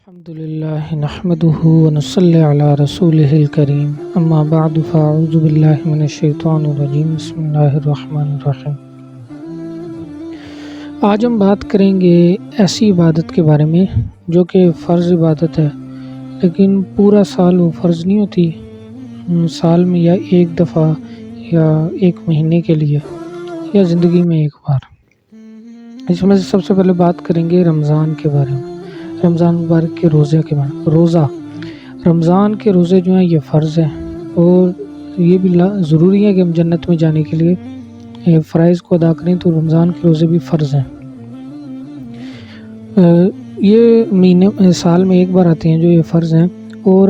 الحمدللہ نحمدہ ونصلی علی رسولہ الکریم اما بعد فاعوذ باللہ من الشیطان الرجیم بسم اللہ الرحمن الرحیم۔ آج ہم بات کریں گے ایسی عبادت کے بارے میں جو کہ فرض عبادت ہے، لیکن پورا سال وہ فرض نہیں ہوتی، سال میں یا ایک دفعہ یا ایک مہینے کے لیے یا زندگی میں ایک بار۔ اس میں سے سب سے پہلے بات کریں گے رمضان کے بارے میں، رمضان مبارک کے روزے کے بارے میں۔ روزہ، رمضان کے روزے جو ہیں یہ فرض ہیں، اور یہ بھی ضروری ہے کہ ہم جنت میں جانے کے لیے فرائض کو ادا کریں، تو رمضان کے روزے بھی فرض ہیں۔ یہ مہینے سال میں ایک بار آتے ہیں جو یہ فرض ہیں، اور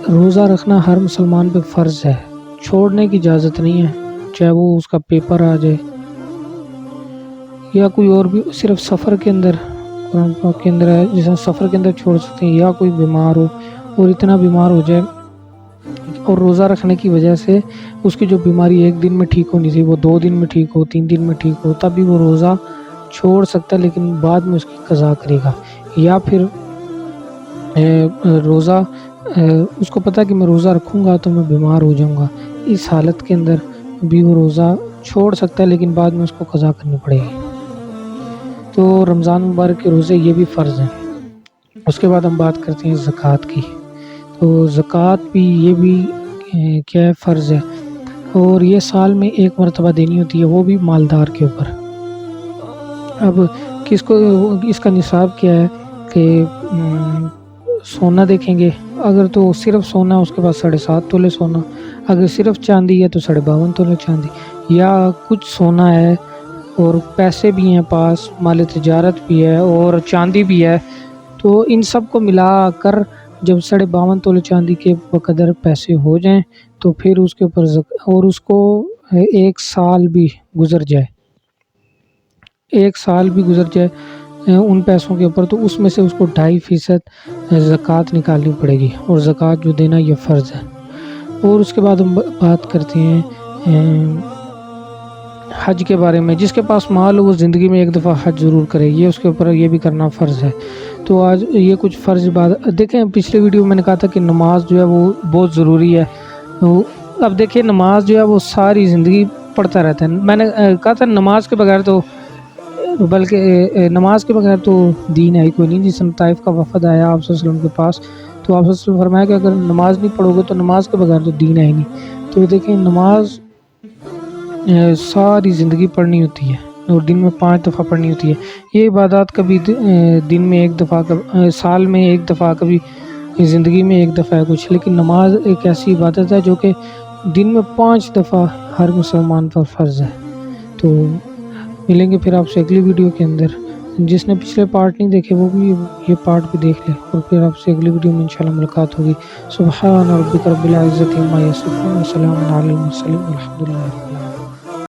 روزہ رکھنا ہر مسلمان پہ فرض ہے، چھوڑنے کی اجازت نہیں ہے، چاہے وہ اس کا پیپر آ جائے یا کوئی اور بھی، صرف سفر کے اندر، قرآن پاک کے اندر ہے جیسے سفر کے اندر چھوڑ سکتے ہیں، یا کوئی بیمار ہو اور اتنا بیمار ہو جائے اور روزہ رکھنے کی وجہ سے اس کی جو بیماری ایک دن میں ٹھیک ہونی تھی وہ 2 دن میں ٹھیک ہو، 3 دن میں ٹھیک ہو، تب بھی وہ روزہ چھوڑ سکتا ہے، لیکن بعد میں اس کی قضا کرے گا۔ یا پھر روزہ اس کو پتہ کہ میں روزہ رکھوں گا تو میں بیمار ہو جاؤں گا، اس حالت کے اندر بھی وہ روزہ چھوڑ سکتا ہے، لیکن بعد میں اس کو قضا کرنی پڑے گی۔ تو رمضان مبارک کے روزے یہ بھی فرض ہیں۔ اس کے بعد ہم بات کرتے ہیں زکوٰۃ کی۔ تو زکوٰۃ بھی یہ بھی کیا ہے، فرض ہے، اور یہ سال میں ایک مرتبہ دینی ہوتی ہے، وہ بھی مالدار کے اوپر۔ اب کس کو اس کا نصاب کیا ہے کہ سونا دیکھیں گے، اگر تو صرف سونا اس کے پاس 7.5 تولے سونا، اگر صرف چاندی ہے تو 52.5 تولے چاندی، یا کچھ سونا ہے اور پیسے بھی ہیں پاس، مال تجارت بھی ہے اور چاندی بھی ہے، تو ان سب کو ملا کر جب 52.5 تولے چاندی کے بقدر پیسے ہو جائیں تو پھر اس کے اوپر اور اس کو 1 سال بھی گزر جائے، 1 سال بھی گزر جائے ان پیسوں کے اوپر، تو اس میں سے اس کو 2.5% زکوٰۃ نکالنی پڑے گی، اور زکوٰۃ جو دینا یہ فرض ہے۔ اور اس کے بعد ہم بات کرتے ہیں حج کے بارے میں۔ جس کے پاس مال ہو وہ زندگی میں ایک دفعہ حج ضرور کرے، یہ اس کے اوپر یہ بھی کرنا فرض ہے۔ تو آج یہ کچھ فرض عبادت دیکھیں، پچھلے ویڈیو میں نے کہا تھا کہ نماز جو ہے وہ بہت ضروری ہے، اب دیکھیں نماز جو ہے وہ ساری زندگی پڑھتا رہتا ہے۔ میں نے کہا تھا نماز کے بغیر تو، بلکہ نماز کے بغیر تو دین ہے ہی کوئی نہیں۔ جس طائف کا وفد آیا آپ صلی اللہ علیہ وسلم کے پاس، تو آپ صلی اللہ علیہ وسلم نے فرمایا کہ اگر نماز نہیں پڑھو گے تو نماز کے بغیر تو دین ہے ہی نہیں۔ تو دیکھیں نماز ساری زندگی پڑھنی ہوتی ہے، اور دن میں 5 دفعہ پڑھنی ہوتی ہے۔ یہ عبادات کبھی دن میں 1 دفعہ، سال میں 1 دفعہ، کبھی زندگی میں 1 دفعہ ہے کچھ، لیکن نماز ایک ایسی عبادت ہے جو کہ دن میں 5 دفعہ ہر مسلمان پر فرض ہے۔ تو ملیں گے پھر آپ سے اگلی ویڈیو کے اندر۔ جس نے پچھلے پارٹ نہیں دیکھے وہ بھی یہ پارٹ بھی دیکھ لے، اور پھر آپ سے اگلی ویڈیو میں انشاءاللہ ملاقات ہوگی۔ سبحان ربک رب العزت عما یصفون وسلام علی المرسلین والحمد للہ۔